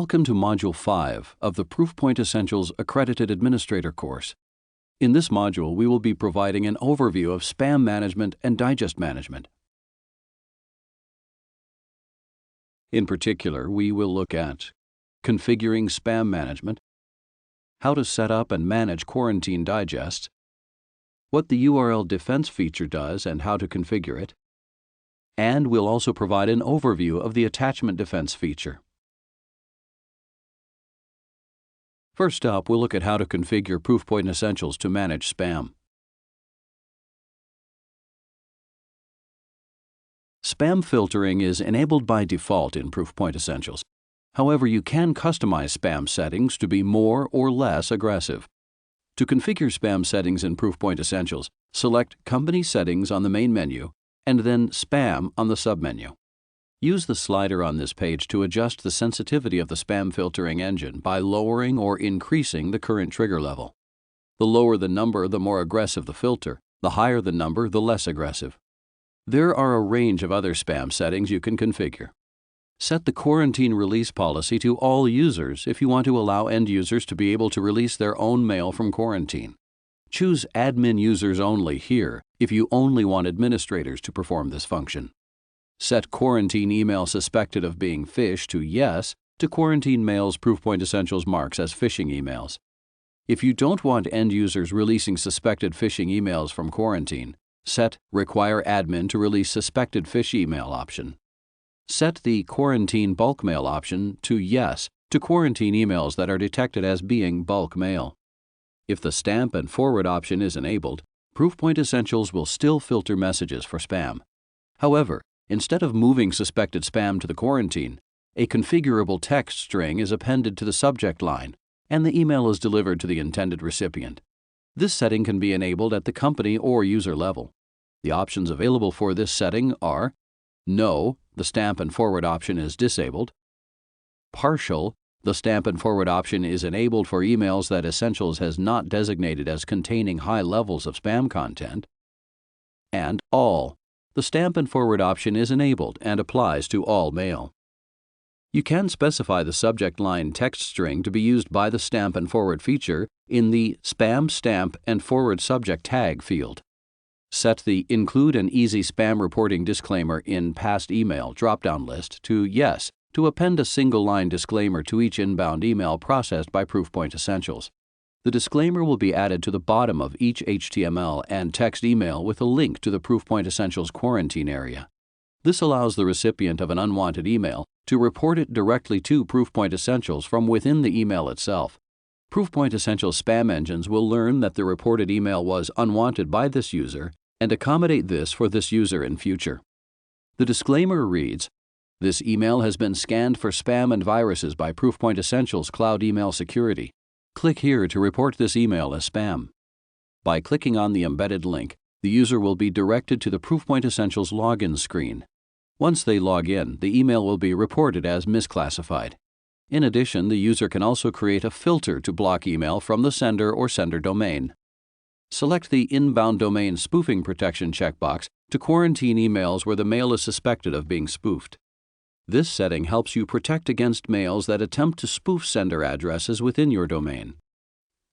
Welcome to Module 5 of the Proofpoint Essentials Accredited Administrator course. In this module, we will be providing an overview of spam management and digest management. In particular, we will look at configuring spam management, how to set up and manage quarantine digests, what the URL defense feature does and how to configure it, and we'll also provide an overview of the attachment defense feature. First up, we'll look at how to configure Proofpoint Essentials to manage spam. Spam filtering is enabled by default in Proofpoint Essentials. However, you can customize spam settings to be more or less aggressive. To configure spam settings in Proofpoint Essentials, select Company Settings on the main menu and then Spam on the submenu. Use the slider on this page to adjust the sensitivity of the spam filtering engine by lowering or increasing the current trigger level. The lower the number, the more aggressive the filter. The higher the number, the less aggressive. There are a range of other spam settings you can configure. Set the quarantine release policy to all users if you want to allow end users to be able to release their own mail from quarantine. Choose Admin Users Only here if you only want administrators to perform this function. Set Quarantine Email Suspected of Being Phish to Yes to quarantine mails Proofpoint Essentials marks as phishing emails. If you don't want end users releasing suspected phishing emails from quarantine, set Require Admin to Release Suspected Phish Email option. Set the Quarantine Bulk Mail option to Yes to quarantine emails that are detected as being bulk mail. If the Stamp and Forward option is enabled, Proofpoint Essentials will still filter messages for spam. However, instead of moving suspected spam to the quarantine, a configurable text string is appended to the subject line, and the email is delivered to the intended recipient. This setting can be enabled at the company or user level. The options available for this setting are No, the Stamp and Forward option is disabled; Partial, the Stamp and Forward option is enabled for emails that Essentials has not designated as containing high levels of spam content; and All, the Stamp and Forward option is enabled and applies to all mail. You can specify the subject line text string to be used by the Stamp and Forward feature in the Spam Stamp and Forward Subject Tag field. Set the Include an Easy Spam Reporting Disclaimer in Past Email drop-down list to Yes to append a single-line disclaimer to each inbound email processed by Proofpoint Essentials. The disclaimer will be added to the bottom of each HTML and text email with a link to the Proofpoint Essentials quarantine area. This allows the recipient of an unwanted email to report it directly to Proofpoint Essentials from within the email itself. Proofpoint Essentials spam engines will learn that the reported email was unwanted by this user and accommodate this for this user in future. The disclaimer reads, "This email has been scanned for spam and viruses by Proofpoint Essentials Cloud Email Security. Click here to report this email as spam." By clicking on the embedded link, the user will be directed to the Proofpoint Essentials login screen. Once they log in, the email will be reported as misclassified. In addition, the user can also create a filter to block email from the sender or sender domain. Select the Inbound Domain Spoofing Protection checkbox to quarantine emails where the mail is suspected of being spoofed. This setting helps you protect against mails that attempt to spoof sender addresses within your domain.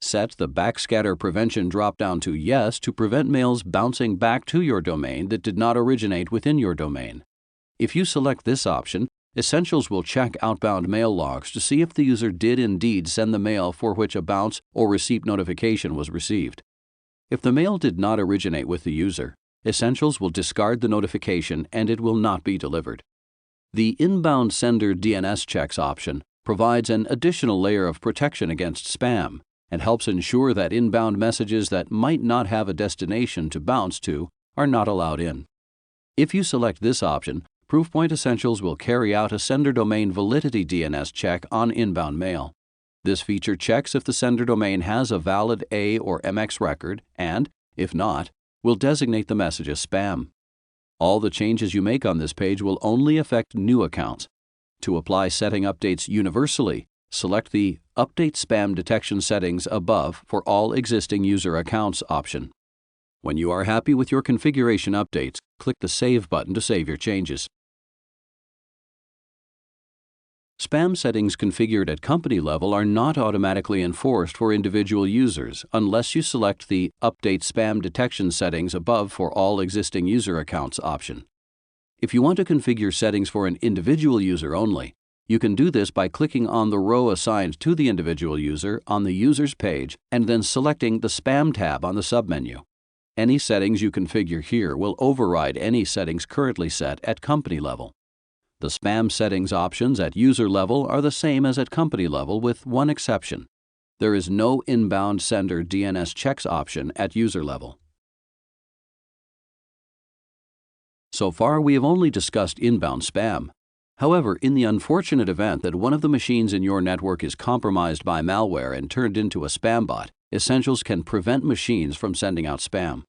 Set the Backscatter Prevention drop-down to Yes to prevent mails bouncing back to your domain that did not originate within your domain. If you select this option, Essentials will check outbound mail logs to see if the user did indeed send the mail for which a bounce or receipt notification was received. If the mail did not originate with the user, Essentials will discard the notification and it will not be delivered. The Inbound Sender DNS Checks option provides an additional layer of protection against spam and helps ensure that inbound messages that might not have a destination to bounce to are not allowed in. If you select this option, Proofpoint Essentials will carry out a sender domain validity DNS check on inbound mail. This feature checks if the sender domain has a valid A or MX record and, if not, will designate the message as spam. All the changes you make on this page will only affect new accounts. To apply setting updates universally, select the Update Spam Detection Settings above for all existing user accounts option. When you are happy with your configuration updates, click the Save button to save your changes. Spam settings configured at company level are not automatically enforced for individual users unless you select the Update Spam Detection Settings above for all existing user accounts option. If you want to configure settings for an individual user only, you can do this by clicking on the row assigned to the individual user on the Users page and then selecting the Spam tab on the submenu. Any settings you configure here will override any settings currently set at company level. The spam settings options at user level are the same as at company level with one exception. There is no inbound sender DNS checks option at user level. So far, we have only discussed inbound spam. However, in the unfortunate event that one of the machines in your network is compromised by malware and turned into a spam bot, Essentials can prevent machines from sending out spam.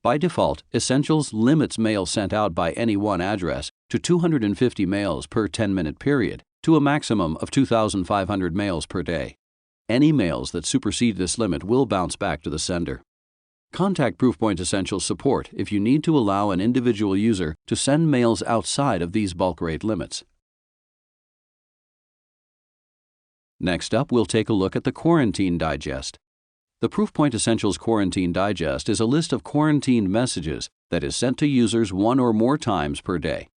By default, Essentials limits mail sent out by any one address to 250 mails per 10-minute period, to a maximum of 2,500 mails per day. Any mails that supersede this limit will bounce back to the sender. Contact Proofpoint Essentials support if you need to allow an individual user to send mails outside of these bulk rate limits. Next up, we'll take a look at the Quarantine Digest. The Proofpoint Essentials Quarantine Digest is a list of quarantined messages that is sent to users one or more times per day.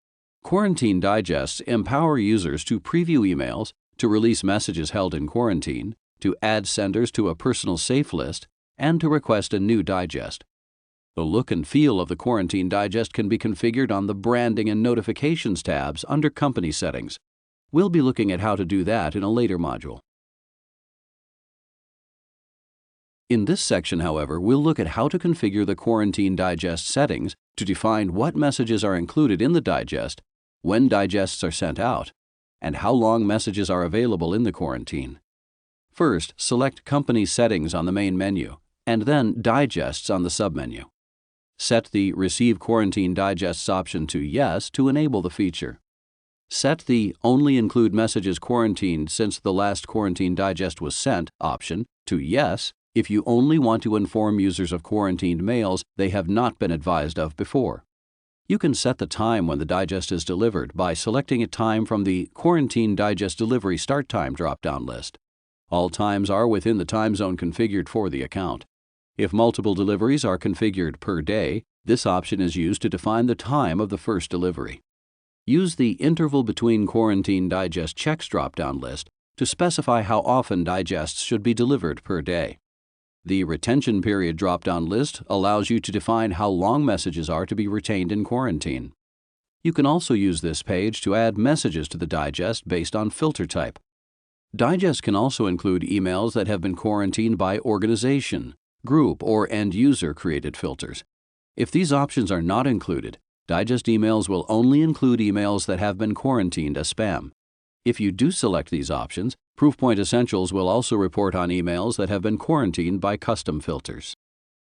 Quarantine Digests empower users to preview emails, to release messages held in quarantine, to add senders to a personal safe list, and to request a new digest. The look and feel of the Quarantine Digest can be configured on the Branding and Notifications tabs under Company Settings. We'll be looking at how to do that in a later module. In this section, however, we'll look at how to configure the Quarantine Digest settings to define what messages are included in the digest, when digests are sent out, and how long messages are available in the quarantine. First, select Company Settings on the main menu, and then Digests on the submenu. Set the Receive Quarantine Digests option to Yes to enable the feature. Set the Only Include Messages Quarantined Since the Last Quarantine Digest Was Sent option to Yes if you only want to inform users of quarantined mails they have not been advised of before. You can set the time when the digest is delivered by selecting a time from the Quarantine Digest Delivery Start Time drop-down list. All times are within the time zone configured for the account. If multiple deliveries are configured per day, this option is used to define the time of the first delivery. Use the Interval Between Quarantine Digest Checks drop-down list to specify how often digests should be delivered per day. The Retention Period drop-down list allows you to define how long messages are to be retained in quarantine. You can also use this page to add messages to the digest based on filter type. Digest can also include emails that have been quarantined by organization, group, or end-user created filters. If these options are not included, digest emails will only include emails that have been quarantined as spam. If you do select these options, Proofpoint Essentials will also report on emails that have been quarantined by custom filters.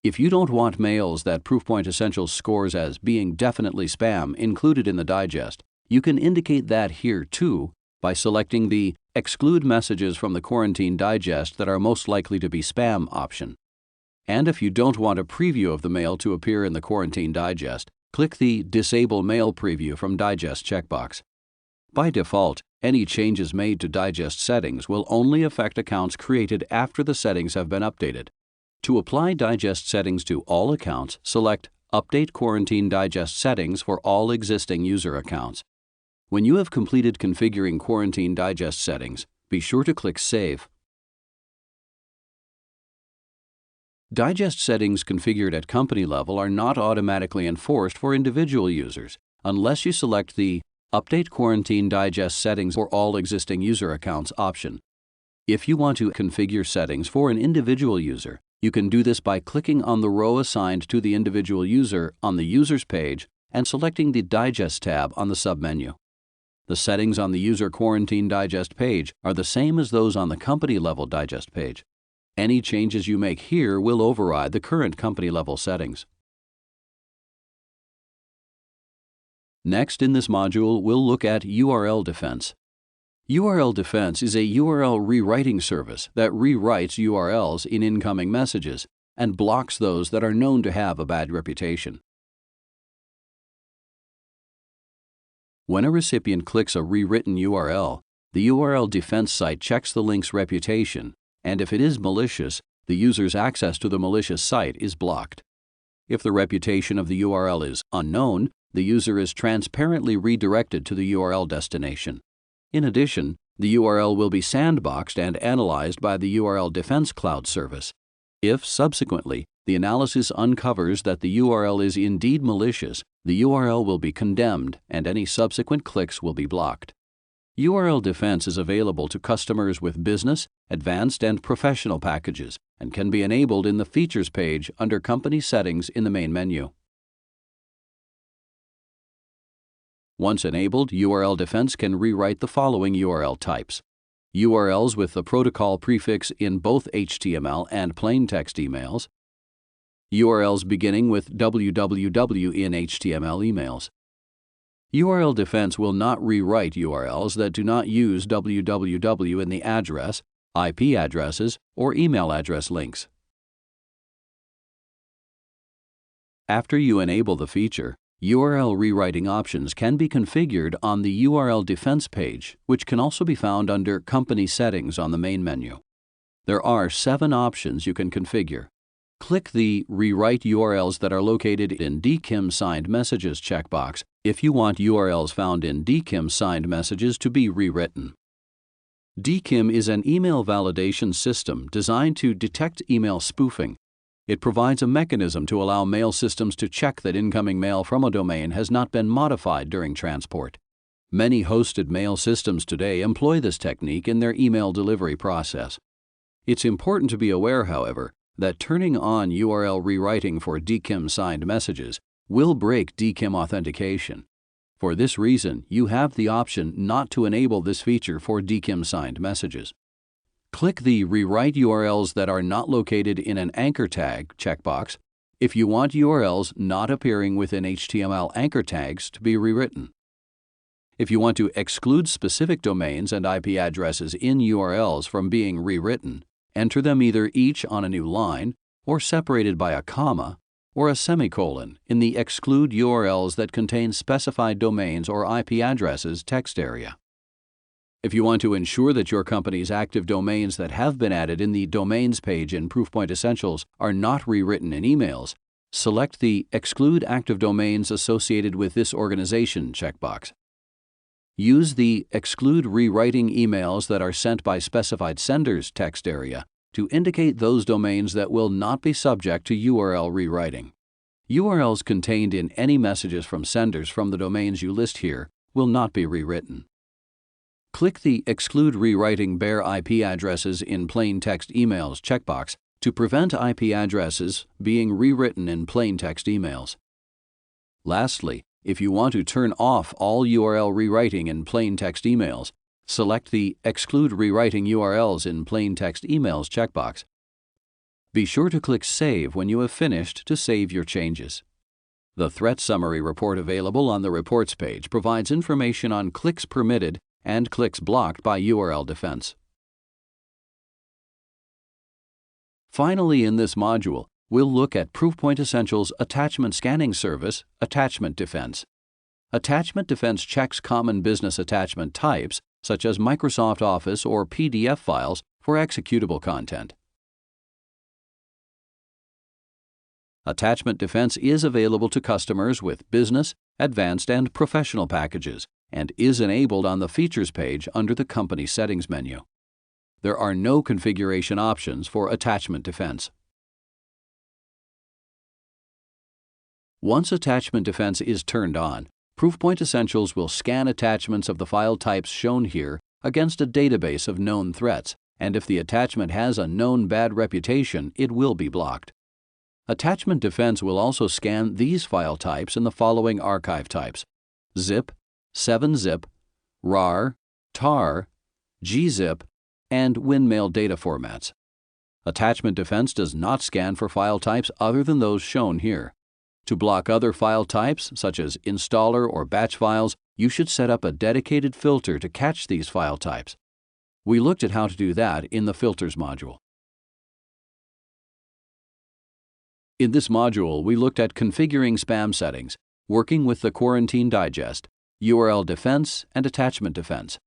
If you don't want mails that Proofpoint Essentials scores as being definitely spam included in the digest, you can indicate that here too by selecting the Exclude Messages from the Quarantine Digest that are most likely to be spam option. And if you don't want a preview of the mail to appear in the Quarantine Digest, click the Disable Mail Preview from Digest checkbox. By default, any changes made to digest settings will only affect accounts created after the settings have been updated. To apply digest settings to all accounts, select Update Quarantine Digest Settings for all existing user accounts. When you have completed configuring Quarantine Digest settings, be sure to click Save. Digest settings configured at company level are not automatically enforced for individual users unless you select the Update Quarantine Digest Settings for all existing user accounts option. If you want to configure settings for an individual user, you can do this by clicking on the row assigned to the individual user on the Users page and selecting the Digest tab on the submenu. The settings on the User Quarantine Digest page are the same as those on the company-level digest page. Any changes you make here will override the current company-level settings. Next in this module, we'll look at URL Defense. URL Defense is a URL rewriting service that rewrites URLs in incoming messages and blocks those that are known to have a bad reputation. When a recipient clicks a rewritten URL, the URL defense site checks the link's reputation, and if it is malicious, the user's access to the malicious site is blocked. If the reputation of the URL is unknown, the user is transparently redirected to the URL destination. In addition, the URL will be sandboxed and analyzed by the URL Defense Cloud service. If, subsequently, the analysis uncovers that the URL is indeed malicious, the URL will be condemned and any subsequent clicks will be blocked. URL Defense is available to customers with business, advanced, and professional packages and can be enabled in the Features page under Company Settings in the main menu. Once enabled, URL Defense can rewrite the following URL types: URLs with the protocol prefix in both HTML and plain text emails, URLs beginning with www in HTML emails. URL Defense will not rewrite URLs that do not use www in the address, IP addresses, or email address links. After you enable the feature, URL rewriting options can be configured on the URL Defense page, which can also be found under Company Settings on the main menu. There are 7 options you can configure. Click the Rewrite URLs that are located in DKIM signed messages checkbox if you want URLs found in DKIM signed messages to be rewritten. DKIM is an email validation system designed to detect email spoofing. It provides a mechanism to allow mail systems to check that incoming mail from a domain has not been modified during transport. Many hosted mail systems today employ this technique in their email delivery process. It's important to be aware, however, that turning on URL rewriting for DKIM signed messages will break DKIM authentication. For this reason, you have the option not to enable this feature for DKIM signed messages. Click the Rewrite URLs that are not located in an anchor tag checkbox if you want URLs not appearing within HTML anchor tags to be rewritten. If you want to exclude specific domains and IP addresses in URLs from being rewritten, enter them either each on a new line or separated by a comma or a semicolon in the Exclude URLs that contain specified domains or IP addresses text area. If you want to ensure that your company's active domains that have been added in the Domains page in Proofpoint Essentials are not rewritten in emails, select the Exclude Active Domains Associated with this Organization checkbox. Use the Exclude Rewriting Emails that are sent by specified senders text area to indicate those domains that will not be subject to URL rewriting. URLs contained in any messages from senders from the domains you list here will not be rewritten. Click the Exclude Rewriting Bare IP Addresses in Plain Text Emails checkbox to prevent IP addresses being rewritten in plain text emails. Lastly, if you want to turn off all URL rewriting in plain text emails, select the Exclude Rewriting URLs in Plain Text Emails checkbox. Be sure to click Save when you have finished to save your changes. The Threat Summary report available on the Reports page provides information on clicks permitted and clicks blocked by URL Defense. Finally, in this module, we'll look at Proofpoint Essentials Attachment Scanning Service, Attachment Defense. Attachment Defense checks common business attachment types, such as Microsoft Office or PDF files, for executable content. Attachment Defense is available to customers with business, advanced, and professional packages, and is enabled on the Features page under the Company Settings menu. There are no configuration options for Attachment Defense. Once Attachment Defense is turned on, Proofpoint Essentials will scan attachments of the file types shown here against a database of known threats, and if the attachment has a known bad reputation, it will be blocked. Attachment Defense will also scan these file types in the following archive types: zip, 7-zip, RAR, TAR, gzip, and WinMail data formats. Attachment Defense does not scan for file types other than those shown here. To block other file types, such as installer or batch files, you should set up a dedicated filter to catch these file types. We looked at how to do that in the Filters module. In this module, we looked at configuring spam settings, working with the Quarantine Digest, URL Defense, and Attachment Defense.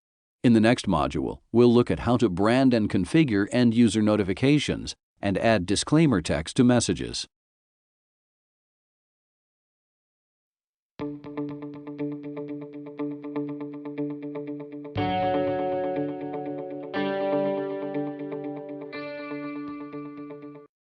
In the next module, we'll look at how to brand and configure end-user notifications and add disclaimer text to messages.